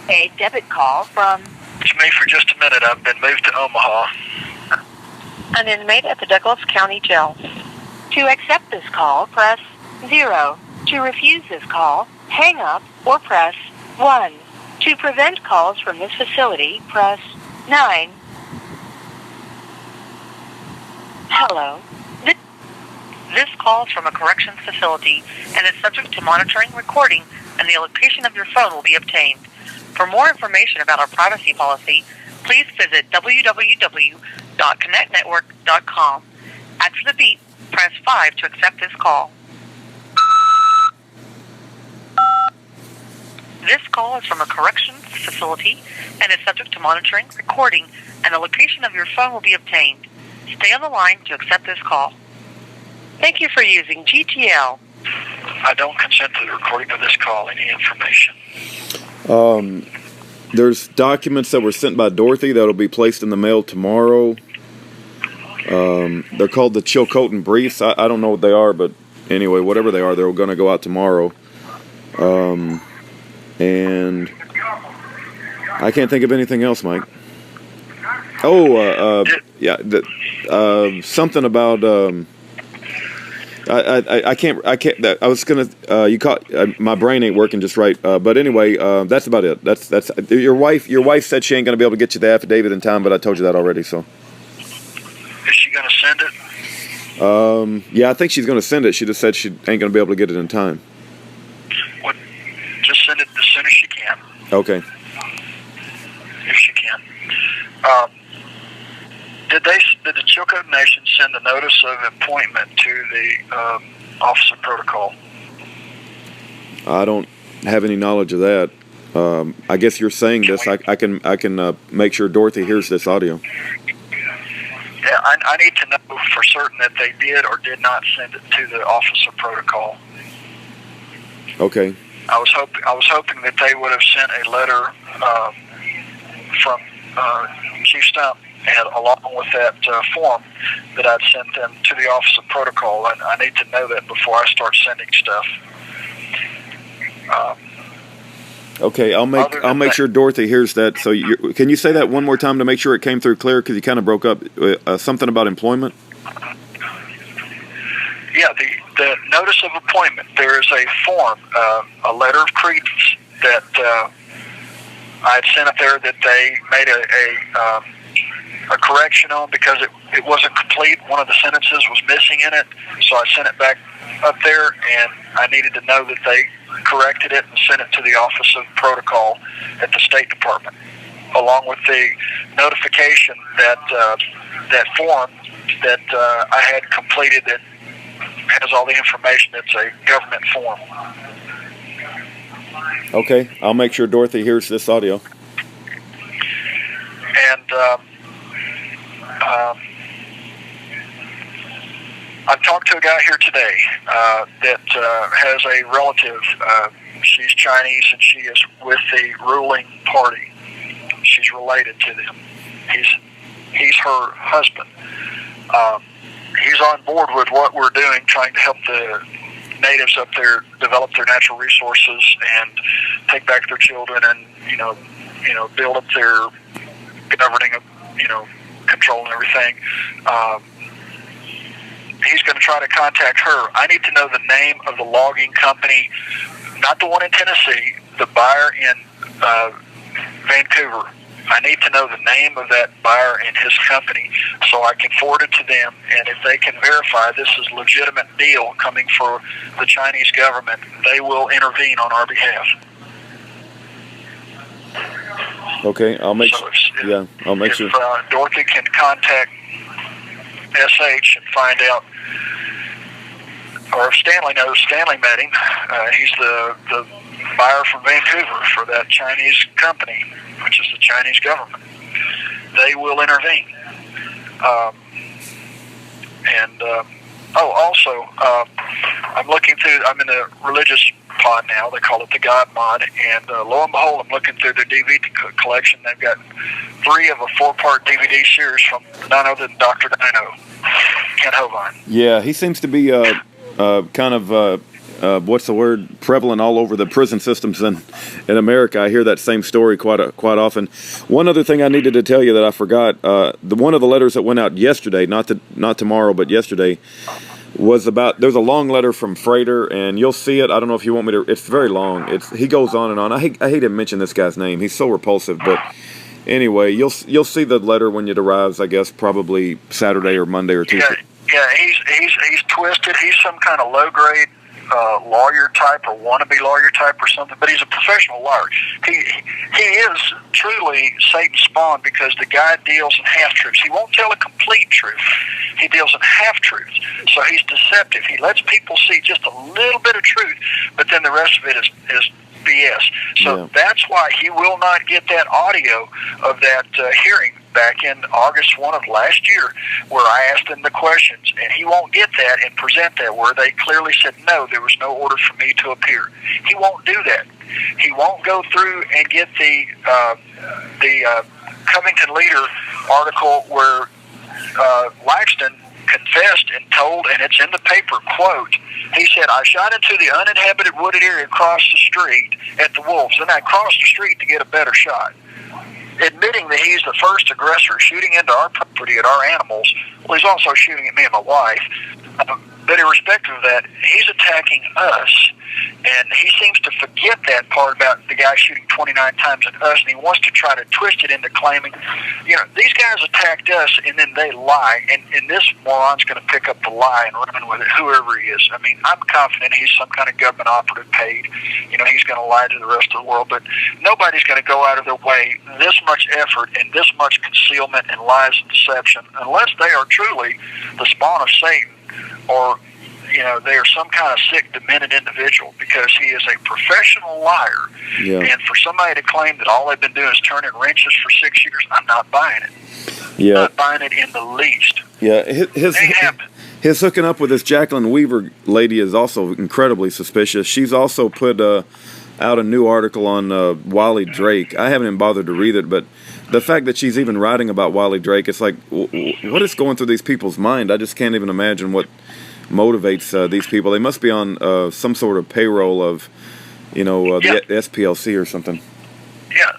A debit call from... It's me for just a minute. I've been moved to Omaha. An inmate at the Douglas County Jail. To accept this call, press 0. To refuse this call, hang up or press 1. To prevent calls from this facility, press 9. Hello. This call is from a corrections facility and is subject to monitoring, recording, and the location of your phone will be obtained. For more information about our privacy policy, please visit www.connectnetwork.com. After the beep, press 5 to accept this call. This call is from a corrections facility and is subject to monitoring, recording, and the location of your phone will be obtained. Stay on the line to accept this call. Thank you for using GTL. I don't consent to the recording of this call. Any information? There's documents that were sent by Dorothy that will be placed in the mail tomorrow. They're called the Chilcotin Briefs. I don't know what they are, but anyway, whatever they are, they're going to go out tomorrow. And I can't think of anything else, Mike. Oh, yeah, something about. I can't. I was gonna. You caught. My brain ain't working just right. But anyway, that's about it. That's your wife. Your wife said she ain't gonna be able to get you the affidavit in time, but I told you that already. So. Is she gonna send it? Yeah, I think she's gonna send it. She just said she ain't gonna be able to get it in time. What? Just send it as soon as she can. Okay. If she can. Did the Chilcotin Nation send a notice of appointment to the Office of Protocol? I don't have any knowledge of that. I guess you're saying this. I can make sure Dorothy hears this audio. Yeah, I need to know for certain that they did or did not send it to the Office of Protocol. Okay. I was hoping that they would have sent a letter from Chief Stump, and along with that form that I'd sent them to the Office of Protocol, and I need to know that before I start sending stuff. Okay, I'll make sure Dorothy hears that. So, can you say that one more time to make sure it came through clear? Because you kind of broke up. Something about employment. Yeah, the notice of appointment. There is a form, a letter of credence that I had sent up there that they made a correction on because it wasn't complete. One of the sentences was missing in it, so I sent it back up there, and I needed to know that they corrected it and sent it to the Office of Protocol at the State Department, along with the notification that that form that I had completed that has all the information. It's a government form. Okay, I'll make sure Dorothy hears this audio. And I talked to a guy here today that has a relative. She's Chinese, and she is with the ruling party. She's related to them. He's her husband. He's on board with what we're doing, trying to help the natives up there develop their natural resources and take back their children, and build up their governing, control and everything. He's going to try to contact her. I need to know the name of the logging company, not the one in Tennessee, the buyer in Vancouver. I need to know the name of that buyer and his company so I can forward it to them, and if they can verify this is a legitimate deal coming for the Chinese government, they will intervene on our behalf. Okay, I'll make sure. Yeah, I'll make sure. If Dorothy can contact SH and find out, or if Stanley knows, Stanley met him. He's the buyer from Vancouver for that Chinese company, which is the Chinese government. They will intervene. Also, I'm looking through, I'm in the religious pod now, they call it the God mod, and lo and behold, I'm looking through their DVD collection. They've got 3 of a 4-part DVD series from none other than Dr. Dino, Ken Hovind. Yeah, he seems to be kind of what's the word, prevalent all over the prison systems in America. I hear that same story quite often. One other thing I needed to tell you that I forgot, one of the letters that went out yesterday, not tomorrow, but yesterday, was about, there's a long letter from Frater, and you'll see it. I don't know if you want me to, it's very long. He goes on and on. I hate to mention this guy's name. He's so repulsive, but anyway, you'll see the letter when it arrives, I guess, probably Saturday or Monday or Tuesday. Yeah, he's twisted. He's some kind of low-grade lawyer type or wannabe lawyer type or something, but he's a professional lawyer. He is truly Satan's spawn because the guy deals in half-truths. He won't tell a complete truth. He deals in half-truths. So he's deceptive. He lets people see just a little bit of truth, but then the rest of it is BS. So that's why he will not get that audio of that hearing back in August 1 of last year where I asked him the questions, and he won't get that and present that where they clearly said, no, there was no order for me to appear. He won't do that. He won't go through and get the Covington Leader article where Laxton confessed and told, and it's in the paper, quote, he said, I shot into the uninhabited wooded area across the street at the wolves, and I crossed the street to get a better shot. Admitting that he's the first aggressor shooting into our property at our animals. Well, he's also shooting at me and my wife. But irrespective of that, he's attacking us. And he seems to forget that part about the guy shooting 29 times at us, and he wants to try to twist it into claiming, these guys attacked us, and then they lie, and this moron's going to pick up the lie and run with it, whoever he is. I mean, I'm confident he's some kind of government operative paid. He's going to lie to the rest of the world, but nobody's going to go out of their way this much effort and this much concealment and lies and deception unless they are truly the spawn of Satan or they are some kind of sick, demented individual, because he is a professional liar. Yeah. And for somebody to claim that all they've been doing is turning wrenches for 6 years, I'm not buying it. Yeah. I'm not buying it in the least. Yeah, his hooking up with this Jacqueline Weaver lady is also incredibly suspicious. She's also put out a new article on Wally Drake. I haven't even bothered to read it, but the fact that she's even writing about Wally Drake, it's like, what is going through these people's mind? I just can't even imagine what motivates these people. They must be on some sort of payroll of, the SPLC or something. Yeah,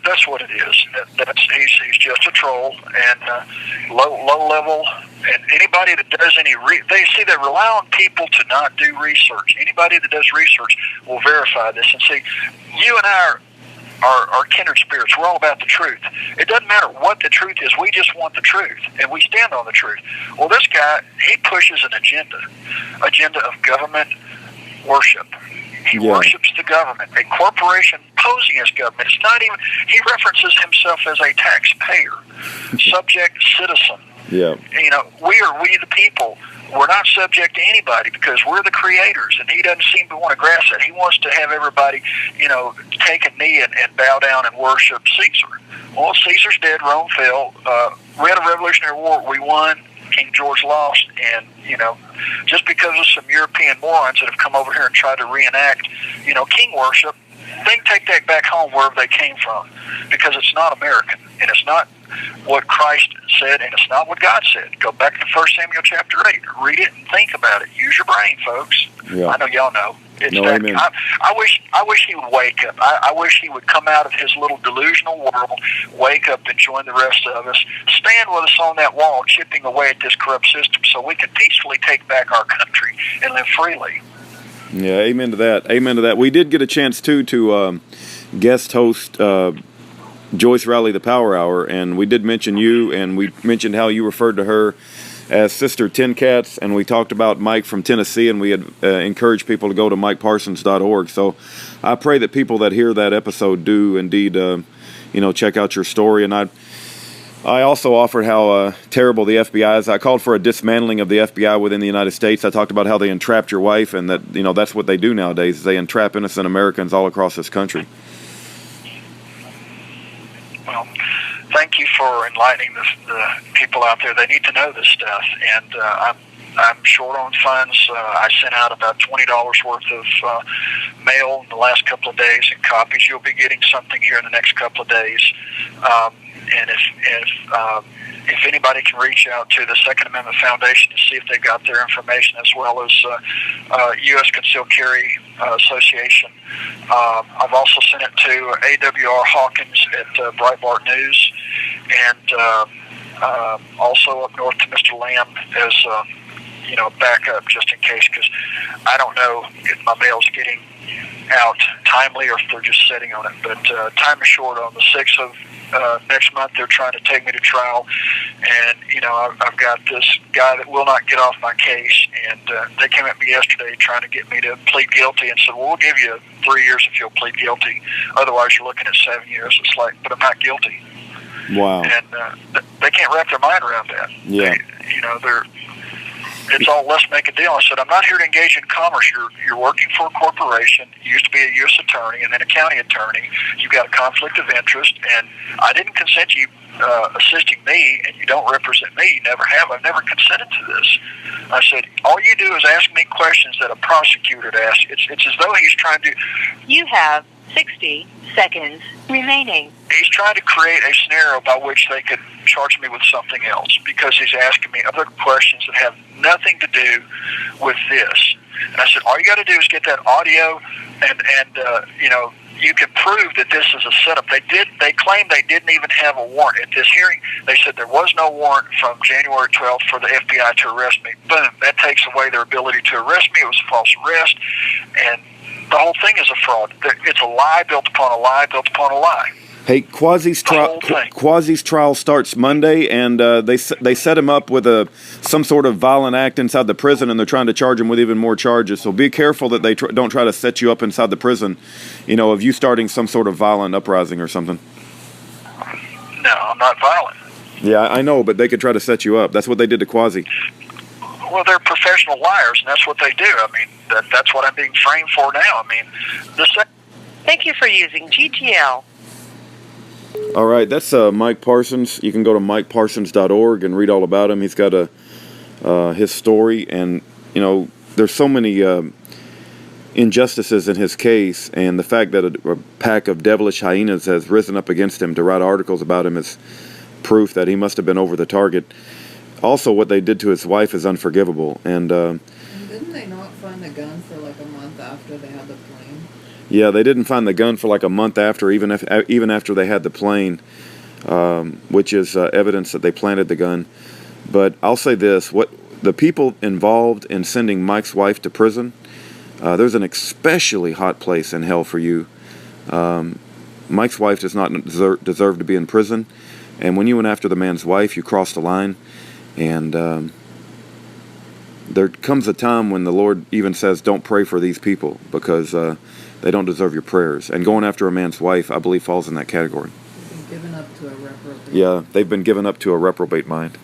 that's what it is. He's just a troll and low level. And anybody that does they see they rely on people to not do research. Anybody that does research will verify this and see. You and I are kindred spirits. We're all about the truth. It doesn't matter what the truth is. We just want the truth, and we stand on the truth. Well, this guy, he pushes an agenda of government worship. He worships the government, a corporation posing as government. It's not even, he references himself as a taxpayer, subject citizen. Yeah. We the people. We're not subject to anybody because we're the creators, and he doesn't seem to want to grasp that. He wants to have everybody, take a knee and bow down and worship Caesar. Well, Caesar's dead, Rome fell. We had a Revolutionary War. We won. King George lost, and, just because of some European morons that have come over here and tried to reenact, king worship, they can take that back home wherever they came from because it's not American, and it's not what Christ said, and it's not what God said. Go back to 1 Samuel chapter 8. Read it and think about it. Use your brain, folks. Yeah. I know y'all know. Amen. I wish he would wake up. I wish he would come out of his little delusional world, wake up and join the rest of us, stand with us on that wall, chipping away at this corrupt system so we can peacefully take back our country and live freely. Yeah, amen to that. Amen to that. We did get a chance, too, to guest host Joyce Rowley, the Power Hour, and we did mention you, and we mentioned how you referred to her as Sister Tin Cats, and we talked about Mike from Tennessee, and we had encouraged people to go to mikeparsons.org. So I pray that people that hear that episode do indeed, check out your story. And I also offered how terrible the FBI is. I called for a dismantling of the FBI within the United States. I talked about how they entrapped your wife, and that that's what they do nowadays. Is they entrap innocent Americans all across this country. Well, thank you for enlightening the people out there. They need to know this stuff, and I'm short on funds. I sent out about $20 worth of mail in the last couple of days and copies. You'll be getting something here in the next couple of days. And if if anybody can reach out to the Second Amendment Foundation to see if they got their information, as well as U.S. Concealed Carry Association. I've also sent it to AWR Hawkins at Breitbart News, and also up north to Mr. Lamb as backup, just in case, because I don't know if my mail's getting out timely or if they're just sitting on it. But time is short. On the 6th of next month, they're trying to take me to trial, and I've got this guy that will not get off my case, and they came at me yesterday trying to get me to plead guilty, and said, well, we'll give you 3 years if you'll plead guilty, otherwise you're looking at 7 years. It's like, but I'm not guilty. Wow. And they can't wrap their mind around that. Yeah. It's all, let's make a deal. I said, I'm not here to engage in commerce. You're working for a corporation. You used to be a U.S. attorney and then a county attorney. You've got a conflict of interest, and I didn't consent to you assisting me, and you don't represent me. You never have. I've never consented to this. I said, all you do is ask me questions that a prosecutor would ask. It's as though he's trying to... You have 60 seconds remaining. He's trying to create a scenario by which they could charge me with something else, because he's asking me other questions that have nothing to do with this. And I said, all you got to do is get that audio, and you can prove that this is a setup. They claimed they didn't even have a warrant at this hearing. They said there was no warrant from January 12th for the FBI to arrest me. Boom, that takes away their ability to arrest me. It was a false arrest, and the whole thing is a fraud. It's a lie built upon a lie built upon a lie. Hey, Quasi's trial starts Monday, and they set him up with some sort of violent act inside the prison, and they're trying to charge him with even more charges. So be careful that they don't try to set you up inside the prison, of you starting some sort of violent uprising or something. No, I'm not violent. Yeah, I know, but they could try to set you up. That's what they did to Quasi. Well, they're professional liars, and that's what they do. I mean, that's what I'm being framed for now. I mean, Thank you for using GTL. All right, that's Mike Parsons. You can go to mikeparsons.org and read all about him. He's got his story, and there's so many injustices in his case, and the fact that a pack of devilish hyenas has risen up against him to write articles about him is proof that he must have been over the target. Also, what they did to his wife is unforgivable. And didn't they not find the gun for like a month after they had the plane? Yeah, they didn't find the gun for like a month after, even after they had the plane, which is evidence that they planted the gun. But I'll say this: what the people involved in sending Mike's wife to prison, there's an especially hot place in hell for you. Mike's wife does not deserve to be in prison, and when you went after the man's wife, you crossed the line. And there comes a time when the Lord even says, don't pray for these people, because they don't deserve your prayers. And going after a man's wife, I believe, falls in that category. They've been given up to a reprobate. Yeah, they've been given up to a reprobate mind.